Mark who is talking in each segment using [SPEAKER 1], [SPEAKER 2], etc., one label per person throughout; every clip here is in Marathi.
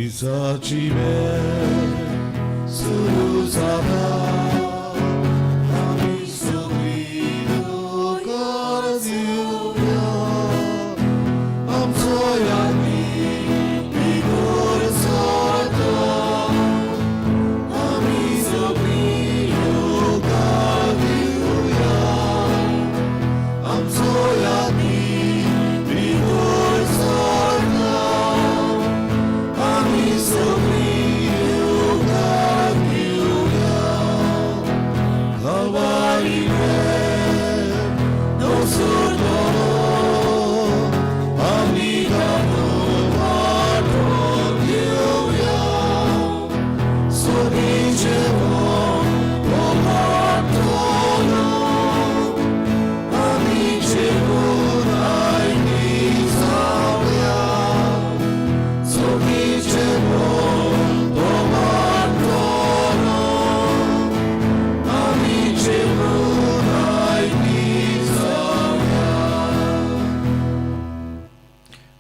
[SPEAKER 1] Misachi me surusaba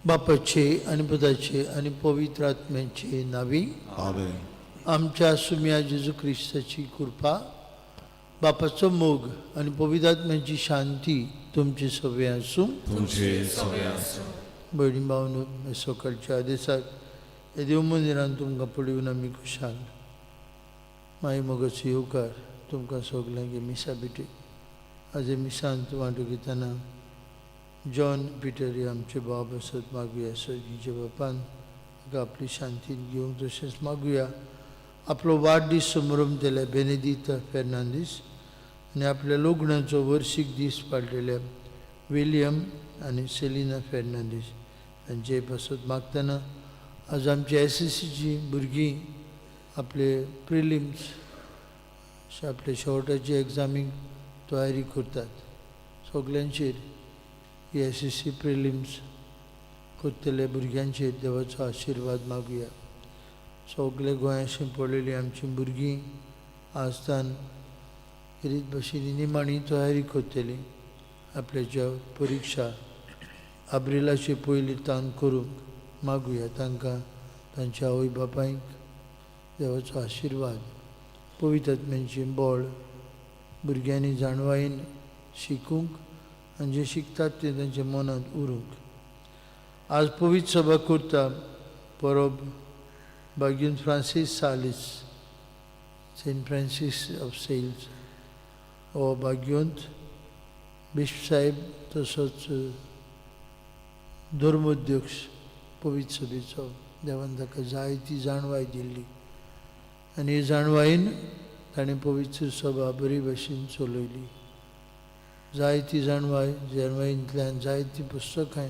[SPEAKER 2] बापाचे आणि पुताचे आणि पवित्र आत्म्याचे नावी
[SPEAKER 1] आमेन.
[SPEAKER 2] आमच्या सुम्या जेजू ख्रिस्ताची कृपा, बापाचो मोग आणि पवित्र आत्म्याची शांती तुमचे सगळे आसूं. बहिणी भावनो, सकाळच्या आदेशाक देव मंदिरान तुमकां पळोवन आमी खुशाल. माई मोगाचो येवकार तुमकां सगल्यांक मिसा भेटे. आज मिसांत वांटो घेतना जॉन पिटर हे आमचे बाब आसत मागुया सर्गीच्या बापान आपली शांतीन घेवंक. तशेंच मागुया आपलो वाडदीस समारंभ केल्या बेनेदिता फेर्नांदीस आनी आपल्या लग्नाचो वर्सीक दीस पाडलेल्या विलियम आनी सेलिना फेर्नांदीस हांचे पासत मागतना आज आमच्या SSCची भुरगीं आपले प्रिलिम्स आपले शेवटाची एग्जामीक तयारी करतात. सगल्यांचेर SSC प्रिलिम्स करतले भुरग्यांचेर देवाचो आशिर्वाद मागुया. सगळे गोंयाशी पडलेली आमची भुरगीं आजतान रीत भाशेन निमाणी तयारी करतली. आपल्याच्या परिक्षा एप्रिलाचे पयली तान करूंक मागुया. तांकां तांच्या आवय बापायक देवाचो आशिर्वाद, पवित्र आत्म्याचें बळ भुरग्यांनी जाणवायेन शिकूंक आनी जे शिकतात ते तांच्या मनांत उरूंक. आज पवित्र सभा करता परब भाग्यून फ्रांसीस सालीस, सेंट फ्रांसीस ऑफ सेल्स हो भाग्योंत बिश्प साहेब तसोच धर्मोध्यक्ष पवित्र सभेचो. देवान ताका जायती जाणवाय दिल्ली आनी हे जाणवायेन ताणें पवित्र सभा बरी भाशेन चलयली. जायती जाणवायेंतल्यान जायती पुस्तकां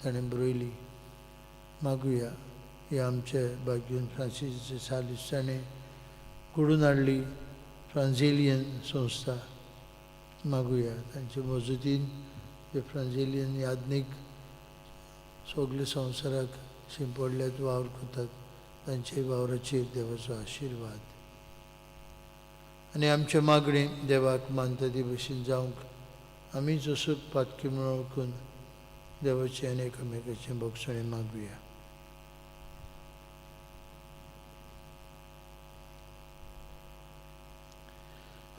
[SPEAKER 2] ताणें बरयलीं. मागुया हे आमचे भाग्यून फ्रांसीस सालीस ताणें घडोवन हाडली फ्रांझेलियन संस्था. मागुया तांचे मजतीन जे फ्रांझेलियन याज्ञीक सगळे संवसाराक शिंपडल्यात वावर करतात तांचे वावराचेर देवाचो आशिर्वाद. आनी आमचे मागणे देवाक मानता ते भशेन जावंक आमी जसो पातकी वळखून देवाचे आनी एकामेकाचें भोगसणें मागुया.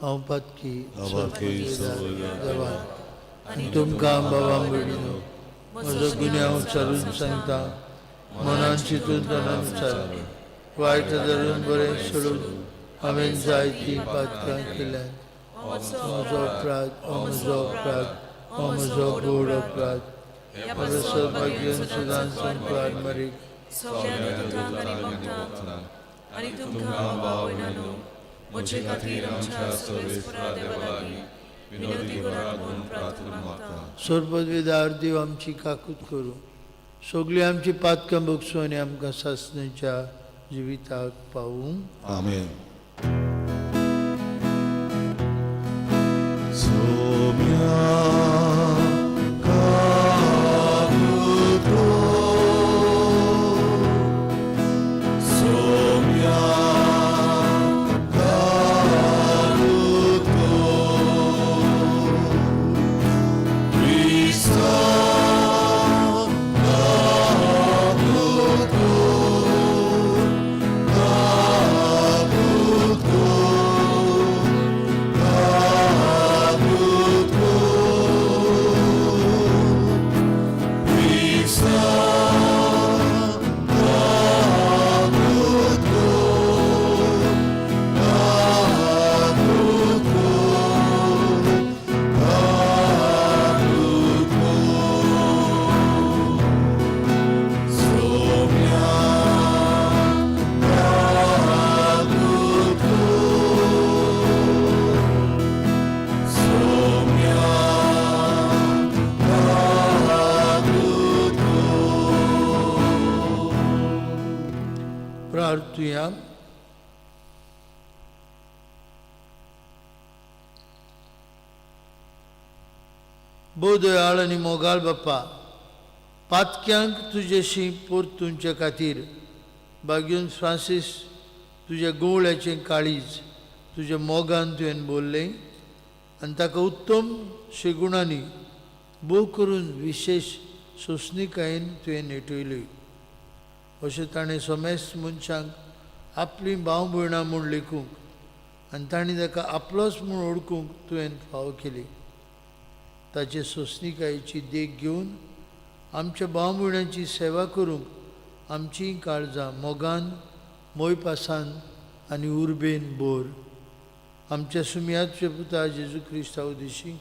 [SPEAKER 2] हांव पातकी देवा आनी तुमकां बाबा भयणीनो म्हजो गुन्यांव हांव चालून सांगता. मनान चिंतून तोंडान विचार वायट धरून बरें सोडून हांवें जायतीं पातकां केल्यात. म्हजो अपराध हो म्हजो गोड अपराध. परसो भाग्यून सुदान संपाद मारीक
[SPEAKER 3] आनी तुमकां बाबा भयणानो म्हजे खातीर आमच्या सर्वेस्परा देवा लागीं विनवणी करात म्हूण प्रार्थना मागता.
[SPEAKER 2] सोरपदवीदार देव आमची काकूत करूं. सगळीं आमची पातकां भोगसूं आनी आमकां सासणेच्या जिविताक पावूं.
[SPEAKER 1] आमेन.
[SPEAKER 2] प्रार्थुया. भोव दयाळ आनी मोगाळ बाप्पा, पातक्यांक तुजेशी परतुंचे खातीर भाग्यून फ्रांसीस तुज्या गोवळ्याचें काळीज तुज्या मोगान तुवें बोल्लें आनी ताका उत्तम शेगुणांनी भोव करून विशेष सोंसणीकायेन तुवें नेटयली. अशें ताणें सोमेस्त मनशांक आपली भाव भयणां म्हूण लेखूंक आनी ताणें ताका आपलोच म्हूण ओळखूंक तुवें फाव केली. ताचे सोंसणीकायेची देख घेवन आमच्या भाव भयणांची सेवा करूंक आमचीं काळजां मोगान, मोयपासान आनी उर्बेन भर. आमच्या सुमयाचे पुता जेजू क्रिस्ता उद्देशी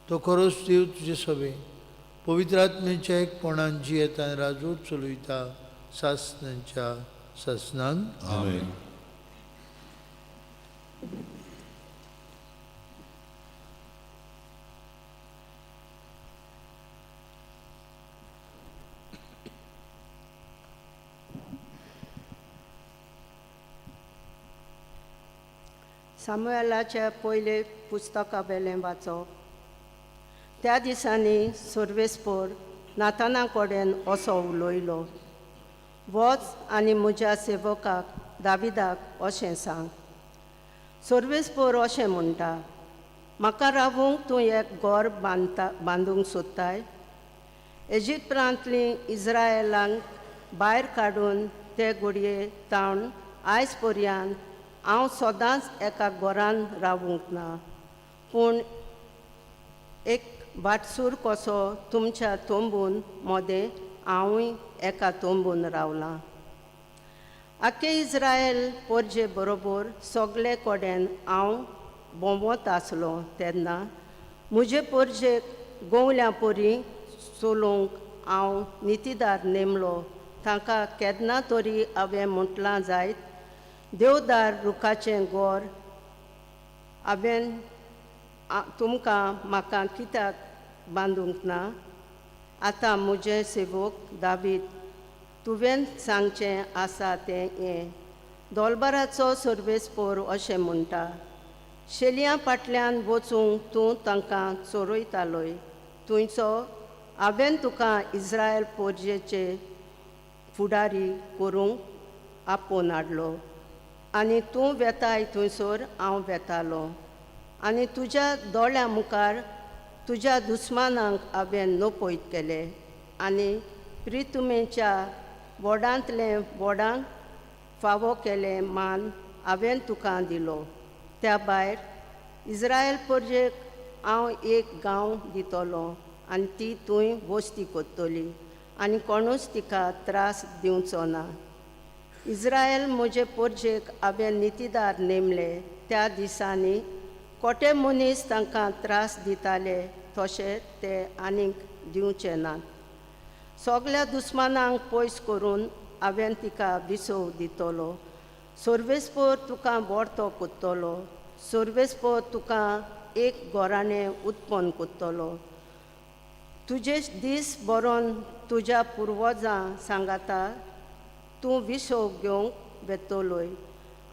[SPEAKER 2] तो खरोच देव तुजे सभे पवित्र आत्म्याच्या एकपणान जियेता आनी राजवट चलयता सासणांच्या सासणान.
[SPEAKER 1] आमेन.
[SPEAKER 4] सामुएलाचे पयले पुस्तका वेलें वाचप. त्या दिसांनी सर्वेस्पोर नाताना कडेन असो उलयलो, वच आनी म्हज्या सेवकाक दाविदाक अशें सांग. सर्वेस्पोर अशें म्हणटा, म्हाका रावूंक तूं एक घर बांदूंक सोदताय? इजिप्तांतलीं इस्रायेलांक भायर काडून ते घडये तावन आयज पर्यंत हांव सदांच एका घरान रावूंक ना, पूण एक भाटसूर कसो तुमच्या तोंबून मदें हांवूय एका तोंबून रावलां. आख्खे इस्रायल पोरजे बरोबर सगळे कडेन हांव भोंवत आसलो तेन्ना म्हजे पोरजेक गोवल्या परी चलोवंक हांव नितीदार नेमलो. तांकां केन्ना तरी हांवें म्हटलां जायत, देवदार रुखाचें घर हांवें तुमकां म्हाका कित्याक बांदूंक ना? आतां म्हजें सेवक दावीद, तुवें सांगचें आसा तें हें. दोलबाराचो सर्वेस्पोर अशें म्हणटा, शेलयां फाटल्यान वचूंक तूं तांकां चोरयतालोय. थंयचो हांवें तुका इस्रायल पोरजेचे फुडारी करूंक आपोवन हाडलो, आनी तूं वेताय थंयसर हांव वेतालो. आनी तुज्या दोळ्या मुखार तुज्या दुस्मानांक हांवें नपयत केलें, आनी प्रितुमेच्या व्हडांतलें व्हडांक फावो केलें मान हांवें तुका दिलो. त्या भायर इस्रायल पोरजेक हांव एक गांव दितलो, आनी ती थंय वस्ती करतली, आनी कोणूच तिका त्रास दिवचो ना. इस्रायल म्हजे पोरजेक हांवें नितीदार नेमले. त्या दिसांनी कोटे मनीस तांकां त्रास दिताले तशें ते आनीक दिवचे नात. सगल्या दुस्मानांक पयस करून हांवें तिका विसव दितलो. सर्वेस्पोर तुका बोडतो कोत्तलो. सर्वेस्पोर तुका एक घराणें उत्पन्न कोत्तलो. तुजे दीस बरोवन तुज्या पुर्वजां सांगाता तूं विसव घेवंक वेतलोय.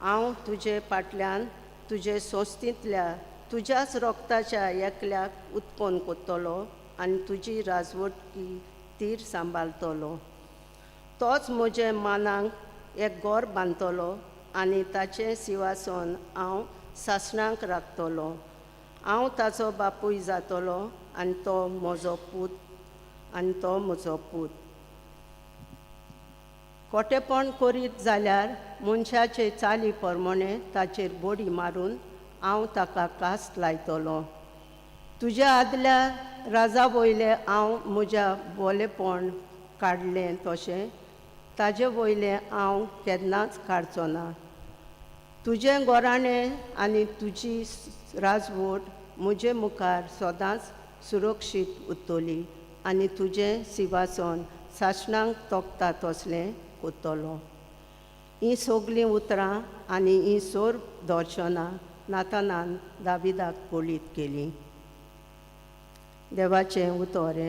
[SPEAKER 4] हांव तुजे फाटल्यान तुजे संस्थींतल्या तुज्याच रोगताच्या एकल्याक उत्पन्न कोत्तलो, आनी तुजी राजवटी तीर सांबाळतलो. तोच म्हजे मानांक एक घर बांदतलो, आनी ताचें सिंहासन हांव सासणांक राखतलो. हांव ताचो बापूय जातलो, आनी तो म्हजो पूत. खोटेपण करीत जाल्यार मनशाचे चाली प्रमाणे ताचेर बडी मारून हांव ताका कास्त लायतलो. तुज्या आदल्या राजा वयलें हांव म्हज्या बोलेपण काडलें तशें ताजे वयलें हांव केन्नाच काडचो ना. तुजें घराणें आनी तुजी राजवट म्हजे मुखार सदांच सुरक्षीत उरतली, आनी तुजें सिंहासन सासणांक तोखता तसलें कोत्तलो. हीं सगलीं उतरां आनी हीं सोर दर्शनां नातानान दाविदाक कळीत केलीं. देवाचें उतर.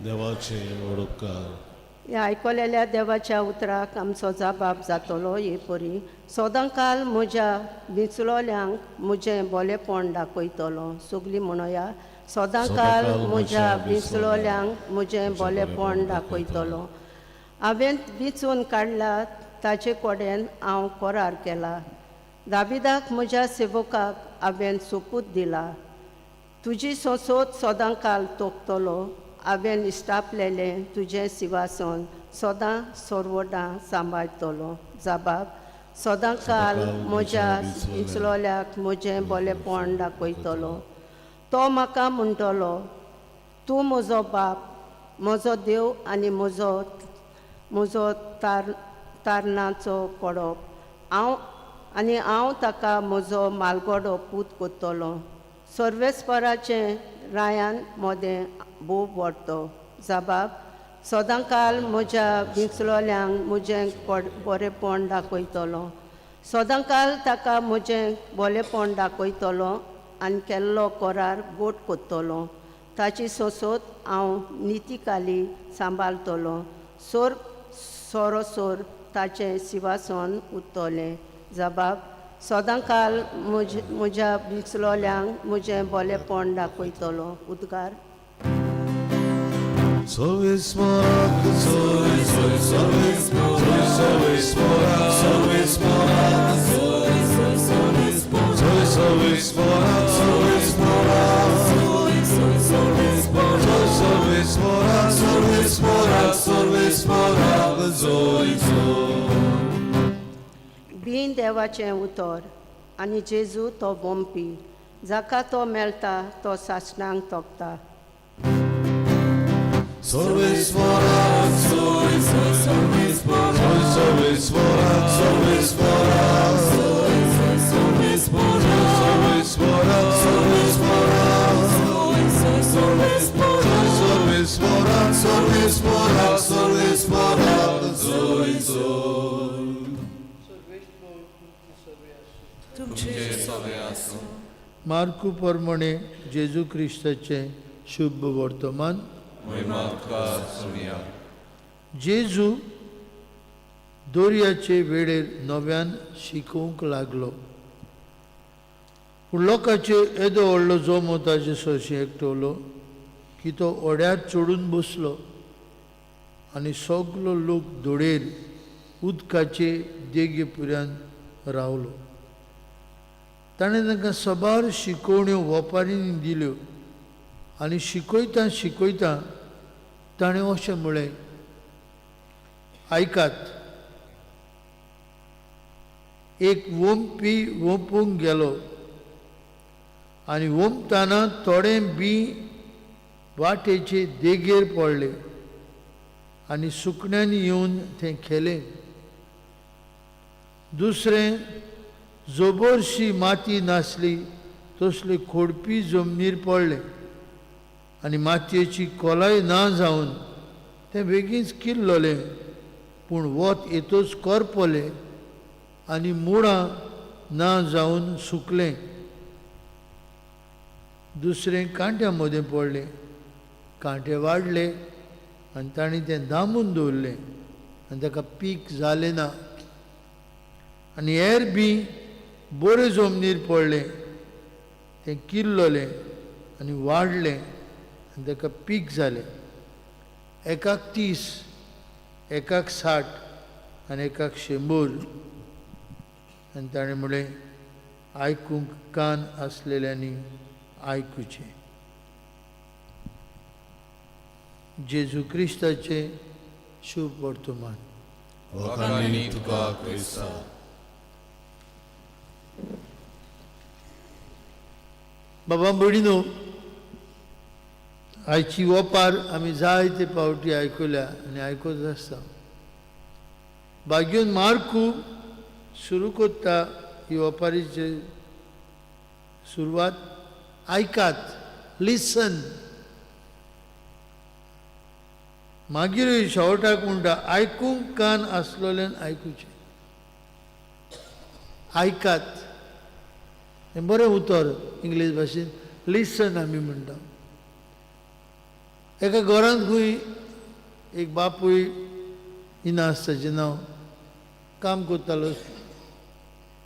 [SPEAKER 1] देवाचे ओडपकार.
[SPEAKER 4] ह्या आयकलेल्या देवाच्या उतराक आमचो जबाब जातलो हे परी सदांकाल म्हज्या विंचलोल्यांक म्हजें बरेंपण दाखयतलो. सगलीं म्हणया, सदांकाल म्हज्या विंचलोल्यांक म्हजें बरेंपण दाखयतलो. हांवें विंचून काडला ताचे कडेन हांव करार केला. दाविदाक म्हज्या सेवकाक हांवें सोपूत दिला. तुजी सोंसोत सदांकाल तोखतलो. हांवें इश्टापलेलें तुजें सिंहासन सदां सर्वदां सांबाळटलो. जबाब, सदांकाल म्हज्या विंचलोल्याक म्हजें बरेंपण दाखयतलो. तो म्हाका म्हणटलो, तूं म्हजो बाप, म्हजो देव आनी म्हजो तारणाचो पडप. हांव ताका म्हजो मालगडो पूत कोत्तलो. सर्वेस्पराचें रायान मोदें भोव व्हरतो. जबाब, सदांकाल म्हज्या विंचलोल्यांक म्हजें बरेंपण दाखयतलो. सदांकाल ताका म्हजें बरेंपण दाखयतलो आनी केल्लो करार गोट कोत्तलो. ताची सोंसोत हांव नितीकाली सांबाळटलो. सोरोसोर ताचें सिंहासन उरतलें. जबाब, सदांकाल म्हज्या विंचलोल्यांक म्हजें बरेंपण दाखयतलो. उद्गार. बीन देवाचें उतर आनी जेजू तो बोंपी. जाका तो मेळटा तो सासणांक तोखता.
[SPEAKER 2] मार्कू प्रमाणे जेजू क्रिस्ताचें शुभ वर्तमान. जेजू दोर्याचे वेळेर नव्यान शिकोवंक लागलो. पूण लोकांचे येदो व्हडलो जोमो ताचे सोशी एकटवलो की तो ओड्यार चडून बसलो आनी सगलो लोक दोडेर उदकाचे देगे पुऱ्यान रावलो. ताणें तांकां सबार शिकोवण्यो ओपारींनी दिल्यो आनी शिकयता शिकयता ताणें अशें म्हळें, आयकात, एक वोंपी वोंपूंक गेलो आनी वोंपतना थोडें बी वाटेचे देगेर पडलें आनी सुकण्यांनी येवन तें खेलें. दुसरें जोबरशी माती नासली तसले खोडपी जमनीर पडलें आनी मातयेची कोलाय ना जावन तें बेगीनच किल्लोलें, पूण वत येतोच करपलें आनी मुळां ना जावन सुकलें. दुसरें कांट्या मदें पडलें, कांटे वाडले आनी ताणें तें दामून दवरलें आनी ताका पीक जालें ना. आनी हेर बी बरे जमनीर पडलें, तें किल्लोलें आनी वाडलें आनी ताका पीक जालें. एकाक 30, एकाक 60 आनी एकाक 100. आनी ताणें म्हळें, आयकूंक कान आसलेल्यांनी आयकुचें. जेजू क्रिस्ताचें शुभ वर्तमान. बाबा भयणीनो, आयची ओपार आमी जायते पावटी आयकल्या आनी आयकत आसता. बागेवन मार्कू सुरू कोत्ता ही ओपारीची सुरवात, आयकात, लिसन. मागीर शेवटाक म्हणटा, आयकूंक कान आसलोल्यान आयकुचें. आयकात हें बरें उतर इंग्लीश भाशेन लिसन आमी म्हणटा. एका घरांत खंय एक बापूय इनासाचें नांव काम करतालो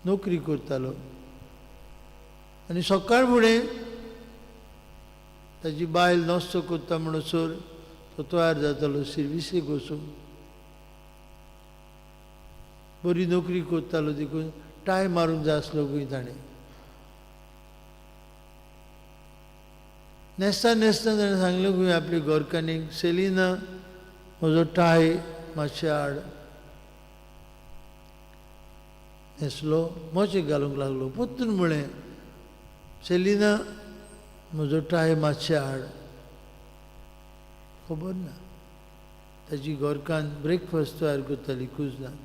[SPEAKER 2] नोकरी करतालो आनी सकाळ फुडें ताची बायल नस्तो करता म्हणसर तो तयार जातालो सर्विसेक वचून बरी नोकरी करतालो देखून टाय मारूंक जाय आसलो खंय ताणें न्हेसता न्हेसता ताणें सांगलें खंय आपल्या घरकान्नीक सेलिना म्हजो टाय मातशें हाड न्हेसलो मोचेक घालूंक लागलो परतून म्हळें सेलिना म्हजो टाय मातशें हाड खबर ना ताची घरकान्न ब्रेकफास्ट तयार करताली कुजनान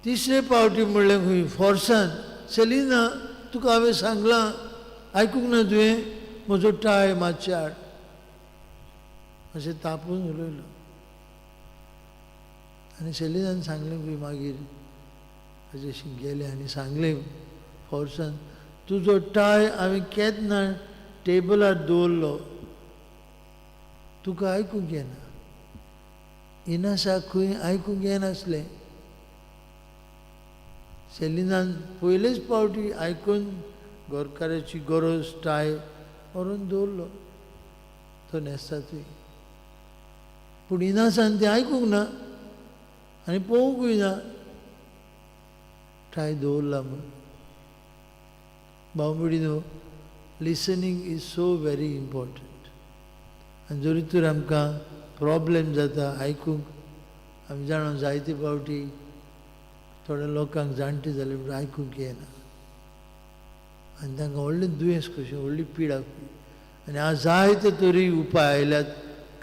[SPEAKER 2] तिसरे फावटी म्हणलें खंय फोर्सान सेलिना तुका हांवें सांगलां आयकूंक ना तुवें म्हजो टाय मातशें हाड अशें तापून उलयलो आनी सेलिनान सांगलें खंय मागीर ताचे गेले आनी सांगलें फोर्सान तुजो टाय हांवें केन्ना टेबलार दवरलो तुका आयकूंक येना इनासाक खंय आयकूंक येनासलें सेलिनान पयलेच फावटी आयकून घरकाराची गरज टाय व्हरून दवरलो तो न्हेसता थंय पूण इनासान तें आयकूंक ना आनी पळोवंकूय ना टाय दवरला म्हूण भाव भयणीनो listening is so very important आनी जरी तर आमकां प्रॉब्लेम जाता आयकूंक आमी जाणा जायते फावटी थोड्या लोकांक जाणटे जाले म्हणून आयकूंक येना आनी तांकां व्हडलें दुयेंस कशें व्हडली पिडा आनी हांव जायते तरी उपाय आयल्यात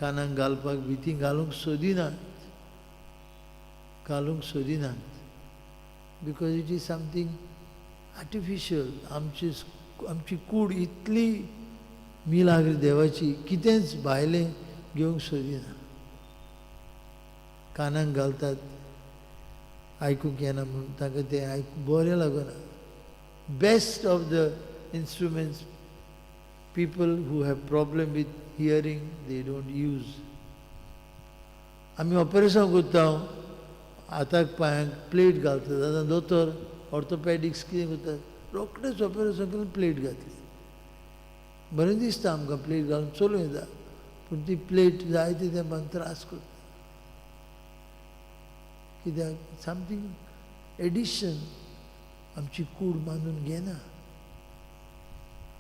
[SPEAKER 2] कानाक घालपाक ती घालूंक सोदिनात because it is something artificial आमची कूड इतली मिलाग्र देवाची कितेंच भायलें घेवंक सोदिना कानाक घालतात आयकूंक येना म्हणून ताका तें आयकूंक बरें लागना best of the instruments people who have problem with hearing they don't use आमी ऑपरेशन करता हाताक पांयांक प्लेट घालतात आतां दोतोर ऑर्थोपॅडिक्स कितें करतात रोखडेंच ऑपरेशन करून प्लेट घातली बरें दिसता आमकां प्लेट घालून चलूं येता पूण ती प्लेट जायते तेंपान त्रास करता कित्याक समथींग एडिशन आमची कूड बांदून घेना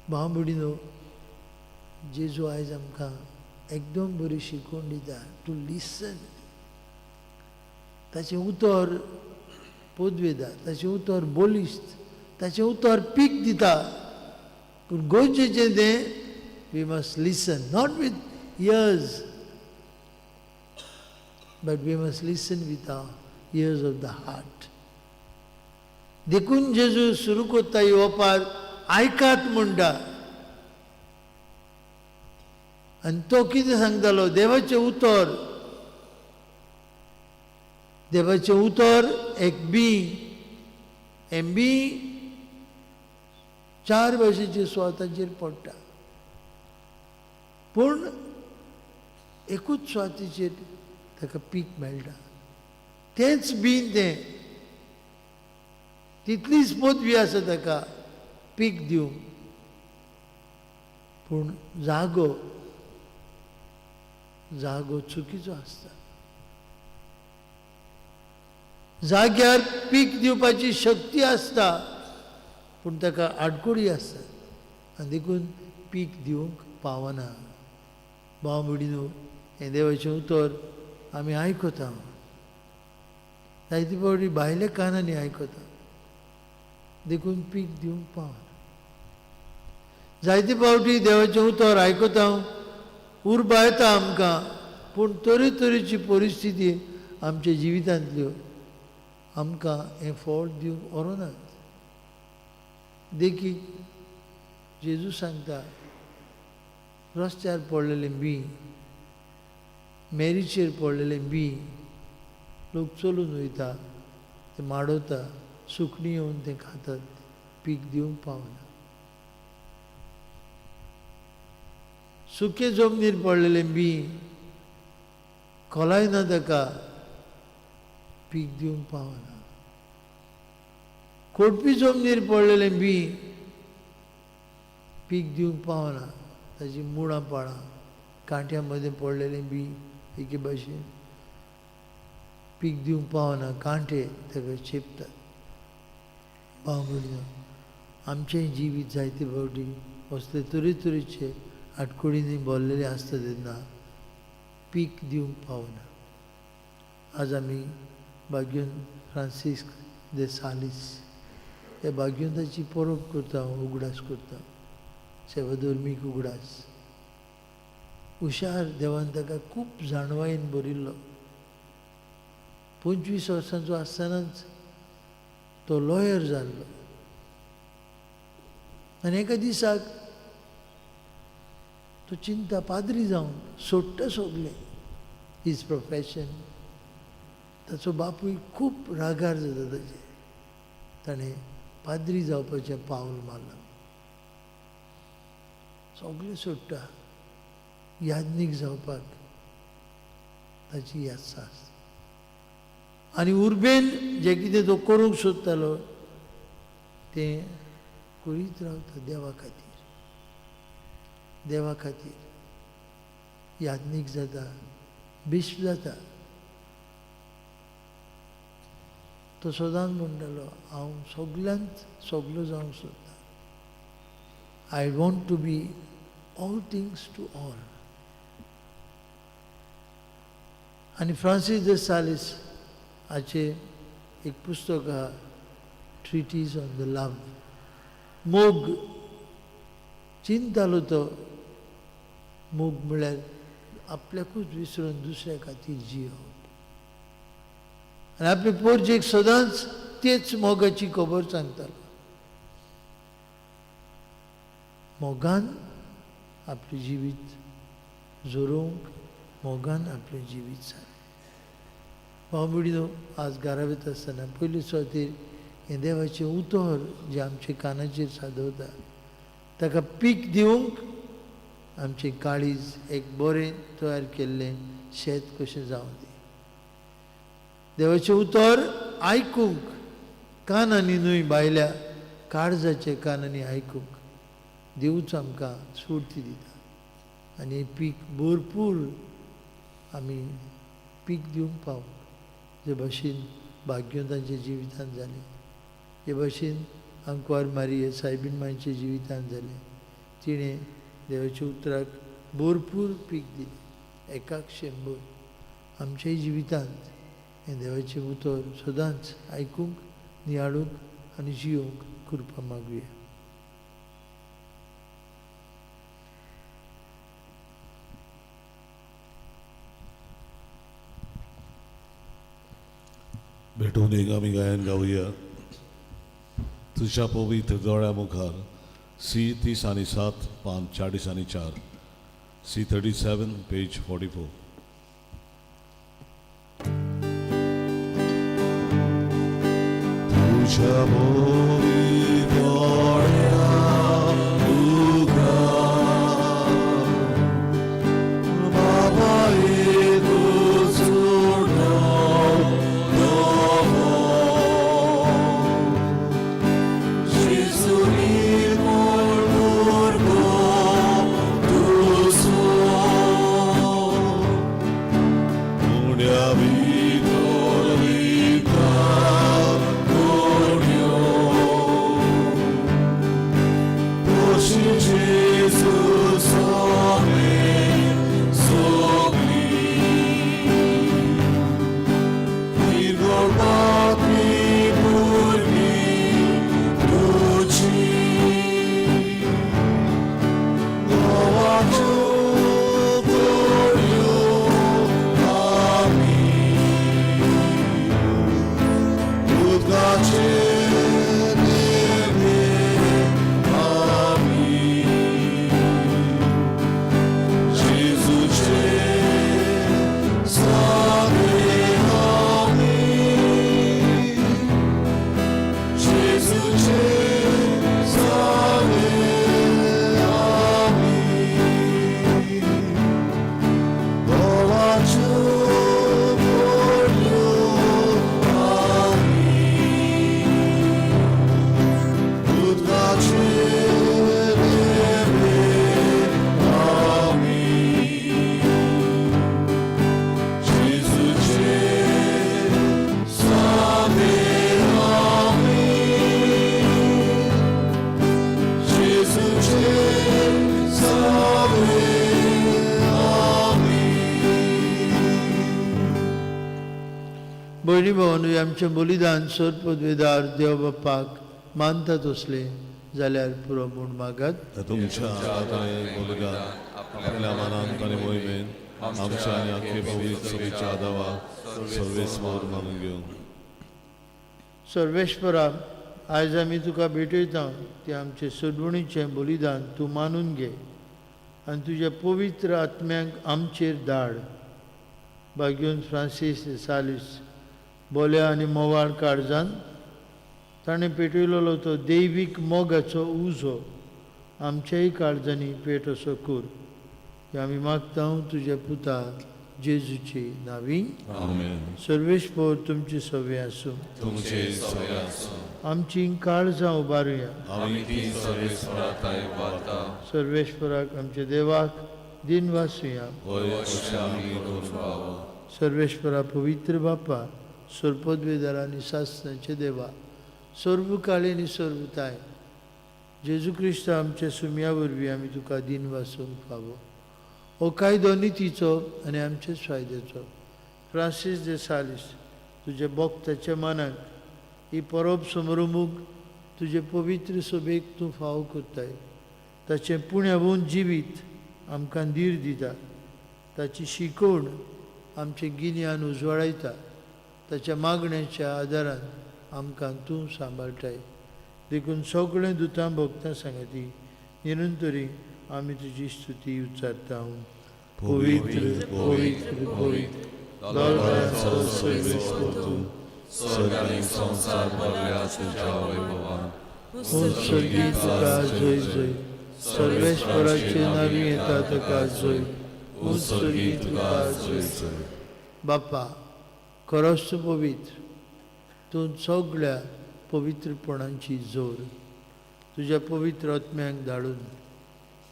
[SPEAKER 2] भाव भयणीनो जेजू आयज आमकां एकदम बरी शिकवण दिता टू लिसन ताचें उतर पोदवेदा ताचें उतर बोलिस्त ताचें उतर पीक दिता पूण गरजेचें तें we must listen not with ears but we must listen with our ears of the heart देखून जेजू सुरू करता येवपार आयकात म्हणटा आनी तो कितें सांगतालो देवाचें उतर एक बी बी 4 भाशेच्या स्वाताचेर पडटा पूण एकूच स्वातीचेर ताका पीक मेळटा तेंच बीन तें तितलीच पदवी आसा ताका पीक दिवंक पूण जागो चुकीचो आसता जाग्यार पीक दिवपाची शक्ती आसता पूण ताका आडकोडी आसतात आनी देखून पीक दिवंक पावना भाव भयणीनो हें देवाचें उतर आमी आयकता जायते फावटी भायल्या कानांनी आयकता देखून पीक दिवंक पावना जायते फावटी देवाचें उतर आयकता उर्बा येता आमकां पूण तरेतरेची परिस्थिती आमच्या जिवितांतल्यो आमकां हें फळ दिवंक व्हरनात देखीक जेजू सांगता रस्त्यार पडलेलें बी मेरीचेर पडलेलें बी लोक चलून वयता तें माडवता सुकणीं येवन तें खातात पीक दिवंक पावना सुके जमनीर पडलेलें बी खोलाय ना ताका पीक दिवंक पावना. खोडपी जमनीर पडलेलें बी पीक दिवंक पावना. ताची मुळां पाळां कांट्या मदें पडलेलें बी एके भाशेन पीक दिवंक पावना. कांटे ताका चेपतात. भाव भयणीनो, आमचेंय जिवीत जायते फावटी असले तरेतरेचे आडकोळींनी भरलेले आसता तेन्ना पीक दिवंक पावना. आज आमी भाग्योन फ्रांसिस्क दे सालीस हे भाग्योंताची परब करता, उगडास करता, सेवाधर्मीक उगडास. हुशार देवान ताका खूब जाणवायेन भरिल्लो. 25 वर्सांचो आसतनाच तो लॉयर जाल्लो. आनी एका दिसाक तो चिंता पाद्री जावन सोडटा सगलें हीज प्रोफेशन. ताचो बापूय खूब रागार जाता ताचेर. ताणें पाद्री जावपाचें पावल मारलें. सगलें सोडटा याज्ञीक जावपाक ताची यादसास. आनी उर्बेन जें कितें तो करूंक सोदतालो तें करीत रावता देवा खातीर. देवा खातीर याज्ञीक जाता, बिश्प जाता. तो सदांच म्हणटालो हांव सगल्यांत सगलो जावंक सोदता. I want to be all things to all. आनी फ्रांसीस दे सालीस हाचे एक पुस्तक आहा, ट्रिटीज ऑन द लव. मोग चिंतालो तो. मोग म्हळ्यार आपल्याकूच विसरून दुसऱ्या खातीर जियोवप. आनी आपले पोरचेक सदांच तेच मोगाची खबर सांगतालो. मोगान आपलें जिवीत जोरोवंक, मोगान आपलें जिवीत सारप. भाव भयणीनो, आज घरा वयता आसतना पयले सुवातेर हें देवाचें उतर जें आमच्या कानाचेर सादवता ताका पीक दिवंक आमचें काळीज एक बरें तयार केल्लें शेत कशें जावं दी. देवाचें उतर आयकूंक कानांनी न्हय, भायल्या काळजाच्या कानांनी आयकूंक देवूच आमकां स्फूर्ती दिता. आनी पीक भरपूर आमी पीक दिवंक पावूं. जे भाशेन भाग्योतांच्या जिवितांत जालें, जे भाशेन आंकवार मारिये सायबीन मांयच्या जिवितांत जालें. तिणें देवाच्या उतराक भरपूर पीक दिलें, 100. आमच्याय जिवितांत हें देवाचें उतर सदांच आयकूंक, नियाळूंक आनी जियोवंक कृपा मागुया.
[SPEAKER 1] भेटून एक आमी गायन गावया. तुझ्या पवित्र दोळ्या मुखार C37 पान 40 C37 पेज 44. तुझ्या पवित्र दोळ्या मुखार बाबा
[SPEAKER 2] भयणी भावांनो, आमचें बलिदान सोरपदवेदार देव बाप्पाक मानतात असले जाल्यार पुरो म्हूण मागात.
[SPEAKER 1] तुमच्या हाताने बलिदान आपल्या मनांत आणि मोहिमेन आमच्या आणि अख्खे पवित्र सभेच्या आदाराक सर्वेस्वर मानून घेवन.
[SPEAKER 2] सर्वेश्वरा, आयज आमी तुका भेटयता ते आमचे सोडवणीचें बलिदान तूं मानून घे आनी तुज्या पवित्र आत्म्याक आमचेर धाड. भाग्यून फ्रांसीस सालीस बोल्या आनी मोवाळ काळजान ताणें पेटयलोलो तो दैवीक मोगाचो उजो आमच्याय काळजांनी पेट असो कर. हे आमी मागता तुज्या पुता जेजूची नांवी.
[SPEAKER 1] आमेन.
[SPEAKER 2] सर्वेश्वर तुमची सवय आसूं.
[SPEAKER 1] तुमचे सगळे आसूं.
[SPEAKER 2] आमची काळजां उबारुया.
[SPEAKER 1] आमी ती सर्वेस्वराताय वार्ता
[SPEAKER 2] सर्वेश्वराक आमच्या देवाक दिन वासुया.
[SPEAKER 1] होय अशें आमी करून पावो.
[SPEAKER 2] सर्वेश्वरा पवित्र बापा, सोरपदवेदार आनी सासणाचे देवा, सर्वकाळी आनी सर्वताय जेजू क्रिस्त आमच्या सुमया वरवीं आमी तुका दिन वासूंक फावो. हो कायदो नितीचो आनी आमचेच फायद्याचो. फ्रांसीस de सालीस तुज्या भक्ताच्या मनाक ही परब समरुमूक तुजे पवित्र सभेक तूं फाव करताय. ताचें पुण्यावून जिवीत आमकां धीर दिता. ताची शिकवण आमचे गिन्यान उजवाडायता. ताच्या मागण्याच्या आदारान आमकां तूं सांबाळटाय. देखून सगळें दुतां भक्तां सांगाती निरंतरी आमी तुजी स्तुती उच्चारता. पवित्र पवित्र पवित्र
[SPEAKER 1] लोकांचो सर्वेस्वर तूं, स्वर्ग आनी संसार भरल्या तुज्या वैभवान.
[SPEAKER 2] उत्सर्गी तुका जय जय. सर्वेश्वराचे नांवी येता ताका जय. उत्सर्गी तुका जय जय. बापा, खरोच तूं पवित्र. तूं सगळ्या पवित्रपणांची जोर तुज्या पवित्र आत्म्याक धाडून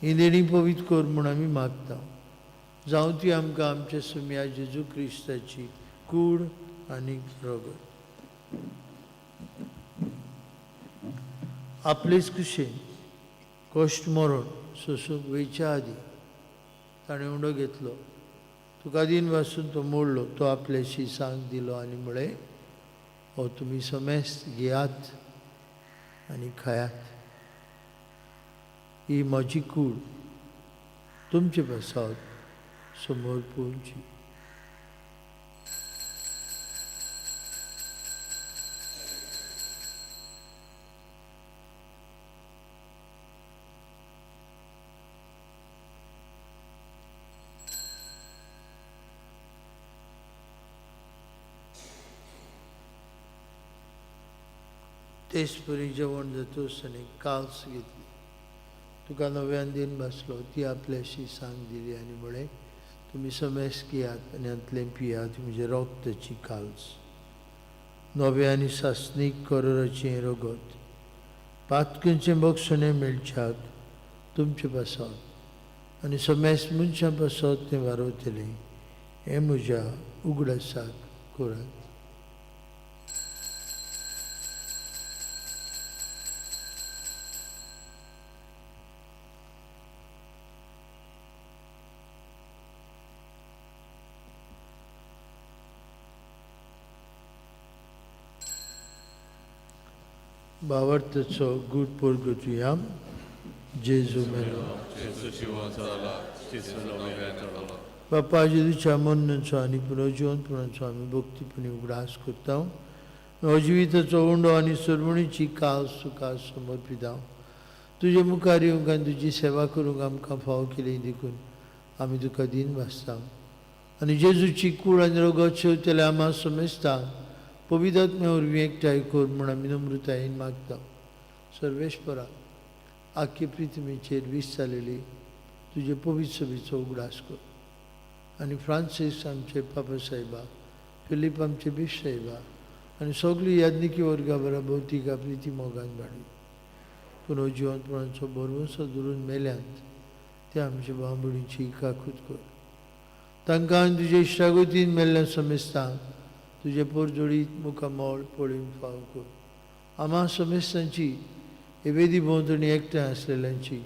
[SPEAKER 2] ही देणी पवित्र कर म्हूण आमी मागता. जावं ती आमकां आमच्या सुम्या जेजू क्रिस्ताची कूड आनी रगत. आपलेच कुशेन कश्ट मरण सोसूंक वयच्या आदी ताणें उंडो घेतलो. तुका दिन वासून तो मोडलो. तो आपल्याशी सांग दिलो आनी म्हळें, हो तुमी समेस्त घेयात आनी खायात. ही म्हजी कूड तुमचे पासत समोर पोवची. तेच परी जेवण जातोच आनी काल्स घेतली. तुका नव्यान दिन बसलो. ती आपल्याशी सांग दिली आनी म्हळें, तुमी समेस्त घेयात आनी हातूंतलें पियात. म्हजे रोगताची काल्स. नवे आनी सासणीक करोराचें रगत पातकेचें बक्षणें मेळच्याक तुमचे पासत आनी समेस्त मनशां पासत तें वारयतलें. हें म्हज्या उगडासाक करात. भावार्थाचो गूढ पोरगोटुया. जेजू मेलो. बापा जेजूच्या मरणाचो आनी पुनर्जीवनपणाचो आमी भक्तीपणी उगडास करता. जिविताचो उंडो आनी सरवणीची काल सुखास समर्पिता. तुजे मुखार येवंक आनी तुजी सेवा करूंक आमकां फाव केली देखून आमी तुका दिन वाचता. आनी जेजूची कूड आनी रगत शेवतले आम्हा समेस्ता पवित्र आत्म्या वरवीं एकठांय कर म्हूण आमी नम्रतायेन मागता. सर्वेश्वरा, आख्खे पृथ्वीचेर विस्तारलेली तुजे पवित्र सभेचो उगडास कर. आनी फ्रांसीस आमचे पापा साहेबा, फिलीप आमचे बिश साहेबा आनी सगळी याज्ञिकी वर्गा बरा भौतीक प्रिती मोगान वाडली. पुनर्जीवनपणाचो भरवंसो धरून मेल्यांत ते आमच्या भाव भयणीची काकूत कर. तांकां आनी तुजे इश्टागतीन मेल्ल्या समेस्तां तुजे पोरजोडीत मुखामोळ पळोवन फाव कर. आम्हा समेस्तांची हे वेदी भोंवतणी एकठांय आसलेल्यांची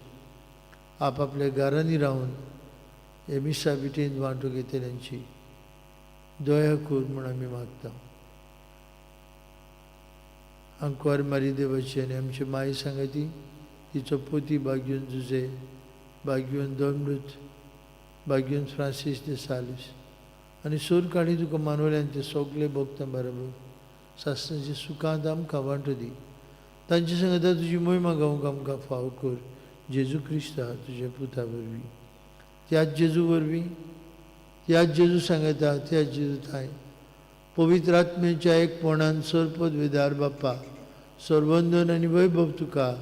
[SPEAKER 2] आपापल्या घरांनी रावन हे मिसा बिटेन वांटो घेतल्यांची दया कर म्हूण आमी मागता. अंकवार मारी देवाची आनी आमची माय सांगाती तिचो पोती भाग्यून जुजे भाग्यून दोमडूत भाग्यून फ्रांसीस de सालीस आनी सूर काढी तुका मानवल्यान ते सगळे भोगता बरोबर सासणाचे सुखांत आमकां वांटो दी तांचे सांगता तुजी मोहिमा गावूंक आमकां फाव कर जेजू क्रिस्ता तुज्या पुता वरवीं त्याच जेजू वरवीं त्याच जेजू सांगता त्याच जेजू थाय पवित्र आत्मेच्या एकपणान सरपद वेदार बाप्पा सर्वंदन आनी वैभव तुका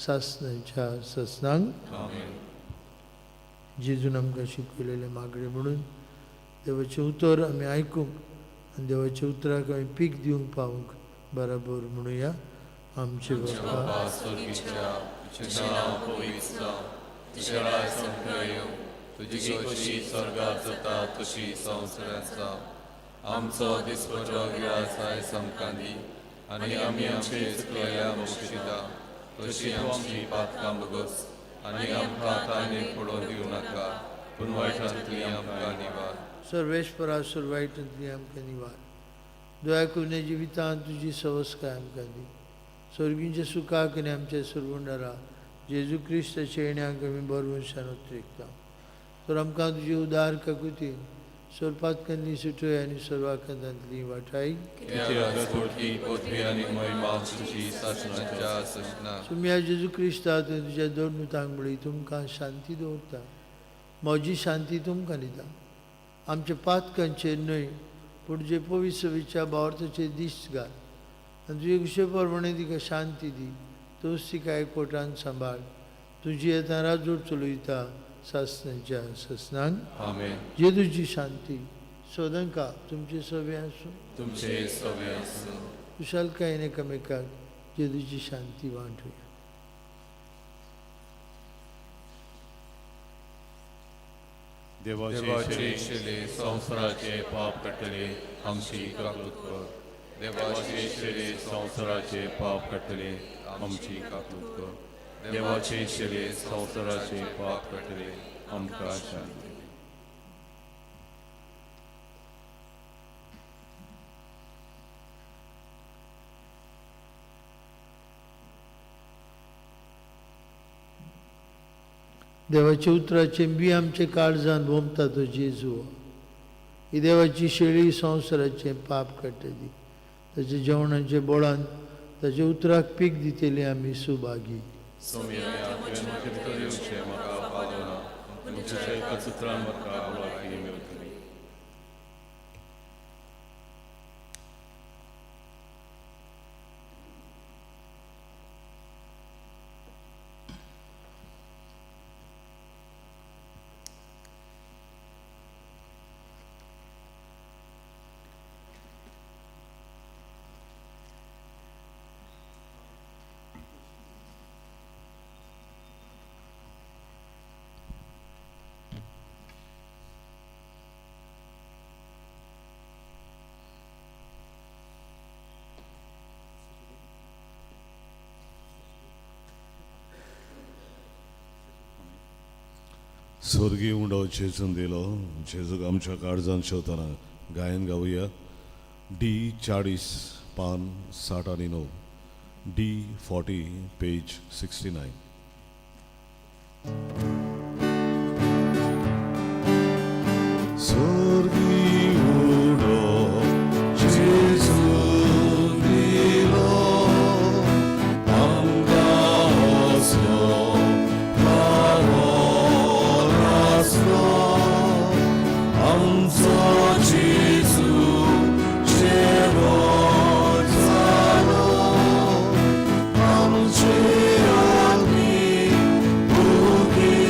[SPEAKER 2] सासणाच्या ससनांक जेजून आमकां शिकयलेले मागणे म्हणून देवाचें उतर आमी आयकूंक आनी देवाच्या उतराक आमी पीक दिवंक पावूंक बराबर म्हणुया आमचे बाप्पा
[SPEAKER 5] तुझें राज संपय तुजी कशी स्वर्गात जाता तशी संवसारांत जावं आमचो दिसपटो गिरास आयज आमकां दी आनी आमी आमचे चुकलेल्या बक्षिता तशी आमची पातकां बगस आनी आमकां ताणेक पडोवन दिवं नाका पूण वायटांतली आमकां निवार
[SPEAKER 2] सर्वेश्वरा सुरवायटांतली आमकां निवार दया करून या जिवितांत तुजी संस्कार आमकां दी स्वर्गींच्या सुखाक आनी आमच्या सुरवंडारा जेजू क्रिस्ताच्या येण्याक आमी बरवंशान उतरिकता तर आमकां तुजी उदार काकुती स्वरपातकांतली सुटय आनी सर्वांकांतांतली वाटाय तुमी ह्या जेजू क्रिस्तांत तुज्या दोडणुतांक बळी तुमकां शांती दवरता म्हजी शांती तुमकां दिता आमच्या पातकांचेर न्हय पूण जे पवित्र विचार भावार्थाचेर दिश्ट घाल आनी तुजे कुशे प्रमाणे तिका शांती दी तूंच तिका एकवटान सांबाळ तुजी येता राजवट चलयता सासणाच्या ससनांक जेजूची शांती सोदंका तुमचे सवे आसूं
[SPEAKER 5] तुमचे सवे आसूं
[SPEAKER 2] कुशलकायेन एकामेकाक जेजूची शांती वांटुया
[SPEAKER 5] देवाचे शेले संवसाराचे पाप कटले आमची काकूत कर देवाचे शेले संवसाराचे पाप कटले आमची काकूत कर देवाचे शेले संवसाराचे पाप कटले आमकां शांती
[SPEAKER 2] देवाच्या उतराचे बी आमचे काळजान भोमता तो जेजू ही देवाची शेळी संवसाराचे पाप काडटली ताच्या जेवणाचे बोळान ताच्या उतराक पीक दितेली आमी सुभागी
[SPEAKER 1] स्वर्गीय उंडो जेजून दिलो जेजूक आमच्या काळजान शेवतना गायन गावया D40 पान 69 D40 पेज 69 स्वर्गीय उंडो जेजून दिलो आमकां असलो आमचो जेजू शेवट जालो आमचे आमी भुगी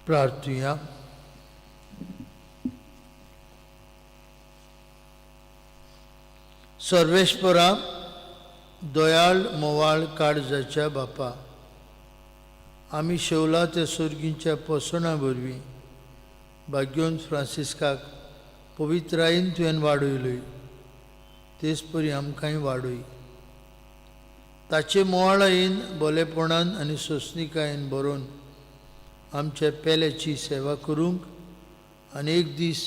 [SPEAKER 2] प्रार्थूया. सर्वेश्वरा, दयाळ मोवाळ काळजाच्या बापा, आमी शेवला त्या सुर्गींच्या पोसणा वरवीं भाग्योन फ्रांसिस्काक पवित्रायेन तुवें वाडयलोय, तेच परी आमकांय वाडय. ताचे मोवाळायेन बोलेपणान आनी सोंसणिकायेन बरोवन आमच्या पेल्याची सेवा करूंक आनी एक दीस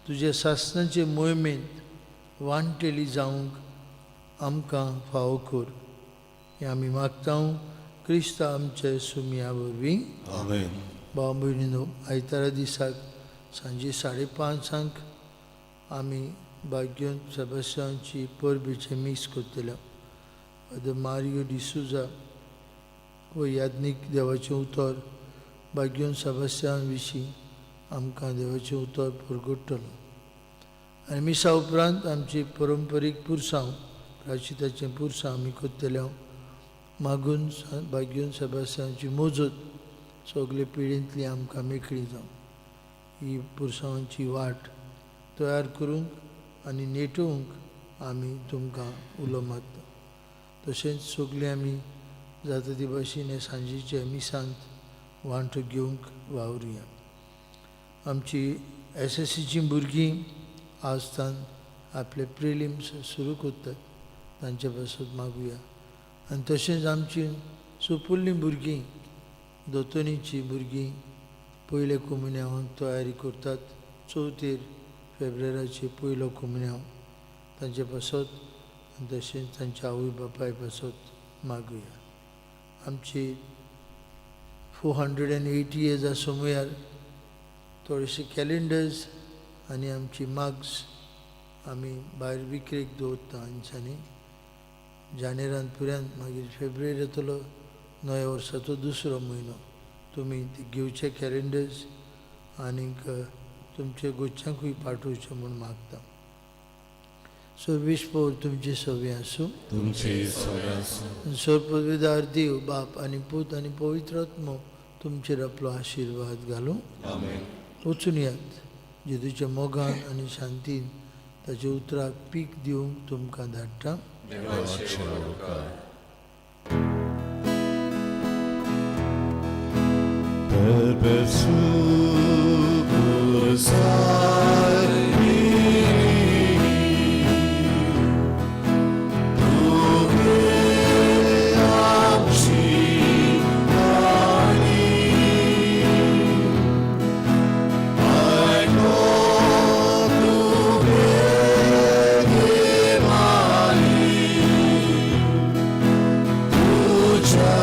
[SPEAKER 2] तुजे सासणाचे मोहिमेंत वांटेली जावंक आमकां फावो कर. हें आमी मागता क्रिस्त आमचे सुमया वरवीं.
[SPEAKER 1] आमेन.
[SPEAKER 2] भाव भयणीनो, आयतारा दिसाक सांजे 5:30 आमी भाग्योन सेबास्टियानची परबीचे मीस करतले. फादर मारियो डिसुजा व याज्ञीक देवाचें उतर भाग्योन सेबास्टियान विशीं आमकां देवाचें उतर परगट्टलो. आनी मिसा उपरांत आमची परंपरीक पुरसांव प्राचिताचें पुरसां आमी करतले. मागून भाग्योन सेबास्टियानची मोजत सगळे पिळेंतली आमकां मेकळी जावं. ही पुरसांवांची वाट तयार करूंक आनी नेटोवंक आमी तुमकां उलो मारता. तशेंच सगळीं आमी जाता ते भाशेन हे सांजेच्या मिसांत वांटो घेवंक वावरुया. आमची SSCची भुरगीं आजतान आपले प्रिलिम्स सुरू करतात, तांचे पासून मागुया. आनी तशेंच आमची सुपुल्लीं भुरगीं, दोतोनीची भुरगीं पयले कमुन्यांवाक तयारी करतात. 4 फेब्रुवारीचे पयलो कमुन्यांव तांचे पासत आनी तशेंच तांच्या आवय बापाय पासत मागुया. आमची 480 इयर्स समयार थोडेशे कॅलेंडर्स आनी आमची मार्क्स आमी भायर विक्रेक दवरता हांच्यानी. जानेरांत पर्यंत मागीर फेब्रुवारी येतलो नव्या वर्साचो 2रो म्हयनो. तुमी ते घेवचे कॅलेंडर्स आनीक तुमचे गोच्यांकूय पाठोवचे म्हूण मागता. सर्वेश्वर तुमचे सवे आसूं. सर्वपदवीदार देव बाप आनी पूत आनी पवित्र आत्मो तुमचेर आपलो आशिर्वाद घालूं. वचून यात. जेजूच्या मोगान आनी शांतीन ताच्या उतराक पीक दिवंक तुमकां धाडटा.
[SPEAKER 6] Ciao.